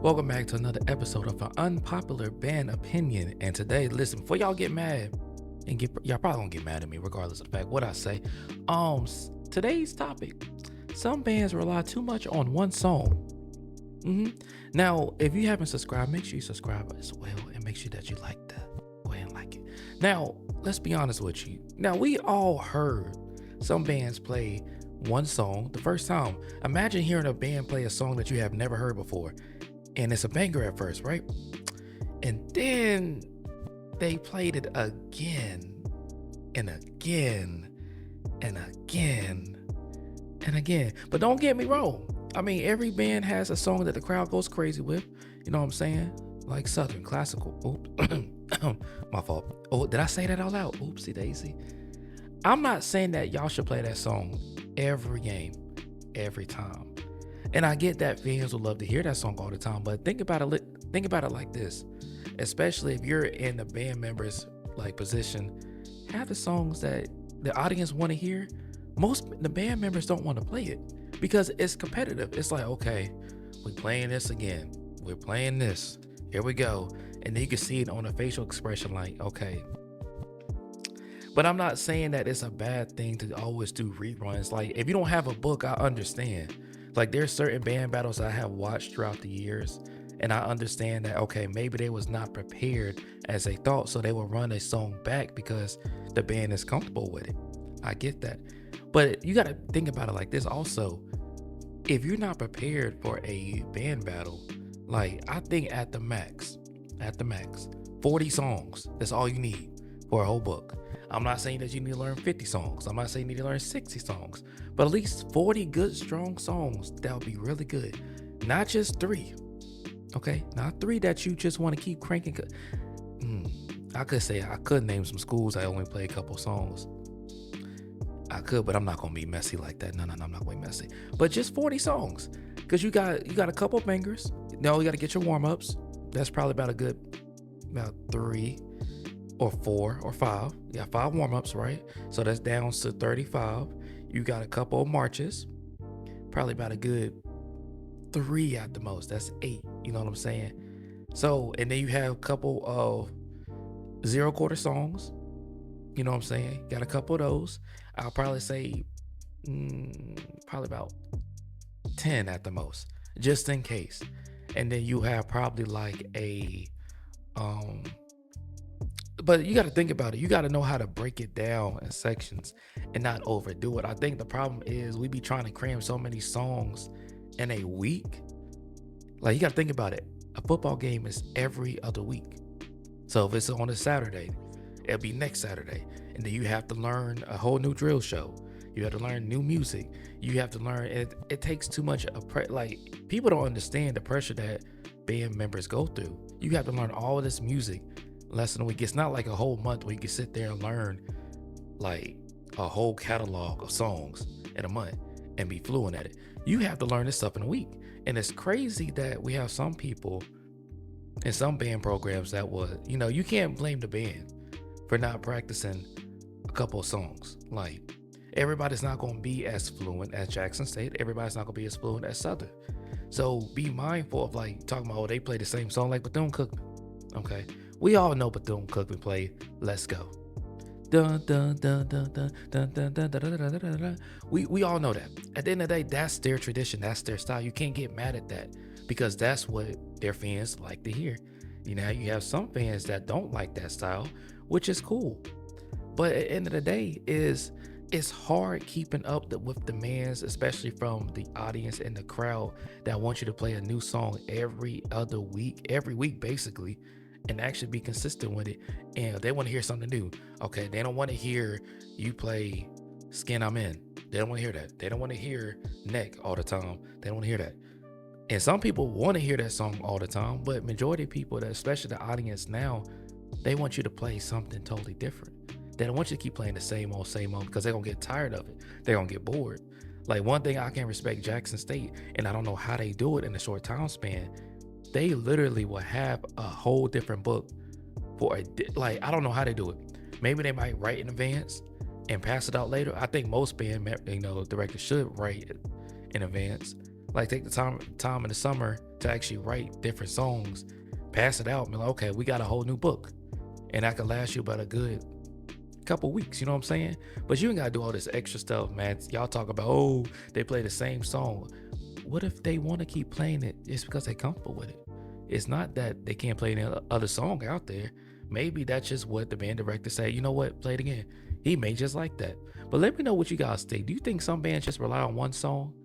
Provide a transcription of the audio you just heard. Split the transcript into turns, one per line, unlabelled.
Welcome back to another episode of an unpopular band opinion. And today, listen, before y'all get mad, and y'all probably gonna get mad at me regardless of the fact what I say. Today's topic: some bands rely too much on one song. Now, if you haven't subscribed, make sure you subscribe as well, and make sure that you like that. Go ahead and like it. Now, let's be honest with you. Now, we all heard some bands play one song the first time. Imagine hearing a band play a song that you have never heard before, and it's a banger at first, right? And then they played it again and again and again and again. But don't get me wrong. I mean, every band has a song that the crowd goes crazy with. You know what I'm saying? Like Southern classical. Oops. My fault. Oh, did I say that out loud? Oopsie daisy. I'm not saying that y'all should play that song every game, every time. And I get that fans would love to hear that song all the time, but think about it like this. Especially if you're in the band members like position, have the songs that the audience want to hear. Most the band members don't want to play it because it's competitive. It's like, okay, we're playing this again. We're playing this. Here we go. And then you can see it on a facial expression like, okay. But I'm not saying that it's a bad thing to always do reruns. Like, if you don't have a book, I understand. Like, there's certain band battles I have watched throughout the years, and I understand that, okay, maybe they was not prepared as they thought, so they will run a song back because the band is comfortable with it. I get that. But you got to think about it like this also. If you're not prepared for a band battle, like, I think at the max, 40 songs, that's all you need for a whole book. I'm not saying that you need to learn 50 songs. I'm not saying you need to learn 60 songs, but at least 40 good, strong songs that would be really good. Not just 3, okay? Not 3 that you just want to keep cranking. I could name some schools I only play a couple songs. I could, but I'm not going to be messy like that. No, I'm not going to be messy. But just 40 songs, because you got a couple bangers. No, you got to get your warm-ups. That's probably about 3 or 4 or 5. You got 5 warm-ups, right? So that's down to 35. You got a couple of marches, probably about a good 3 at the most. That's 8. You know what I'm saying? So, and then you have a couple of 0 quarter songs. You know what I'm saying? Got a couple of those. I'll probably say probably about 10 at the most, just in case. And then you have probably like a but you got to think about it. You got to know how to break it down in sections and not overdo it. I think the problem is we be trying to cram so many songs in a week. Like, you got to think about it. A football game is every other week. So if it's on a Saturday, it'll be next Saturday. And then you have to learn a whole new drill show. You have to learn new music. You have to learn. It takes too much. Like, people don't understand the pressure that band members go through. You have to learn all of this music less than a week. It's not like a whole month where you can sit there and learn like a whole catalog of songs in a month and be fluent at it. You have to learn this stuff in a week. And it's crazy that we have some people in some band programs that was, you can't blame the band for not practicing a couple of songs. Like, everybody's not going to be as fluent as Jackson State. Everybody's not going to be as fluent as Southern. So be mindful of like talking about, they play the same song like Bethune-Cookman. Okay. We all know Bethune-Cookman played Let's Go. Dun, dun, dun, dun, dun, dun, dun, dun, dun, dun, dun, dun, dun. We all know that. At the end of the day, that's their tradition. That's their style. You can't get mad at that because that's what their fans like to hear. You have some fans that don't like that style, which is cool. But at the end of the day, it's hard keeping up with demands, especially from the audience and the crowd that want you to play a new song every week basically, and actually be consistent with it. And they want to hear something new. Okay, they don't want to hear you play Skin I'm In. They don't want to hear that. They don't want to hear Neck all the time. They don't want to hear that. And some people want to hear that song all the time, but majority of people, especially the audience now, they want you to play something totally different. They don't want you to keep playing the same old because they're going to get tired of it. They're going to get bored. Like, one thing I can respect Jackson State, and I don't know how they do it in a short time span, they literally will have a whole different book for I don't know how they do it. Maybe they might write in advance and pass it out later. I think most band directors should write in advance. Like, take the time in the summer to actually write different songs, pass it out, and be like, okay, we got a whole new book. And that could last you about a good couple weeks, you know what I'm saying? But you ain't gotta do all this extra stuff, man. Y'all talk about, oh, they play the same song. What if they want to keep playing it just because they're comfortable with it? It's not that they can't play any other song out there. Maybe that's just what the band director say, you know what, play it again. He may just like that. But let me know what you guys think. Do you think some bands just rely on one song?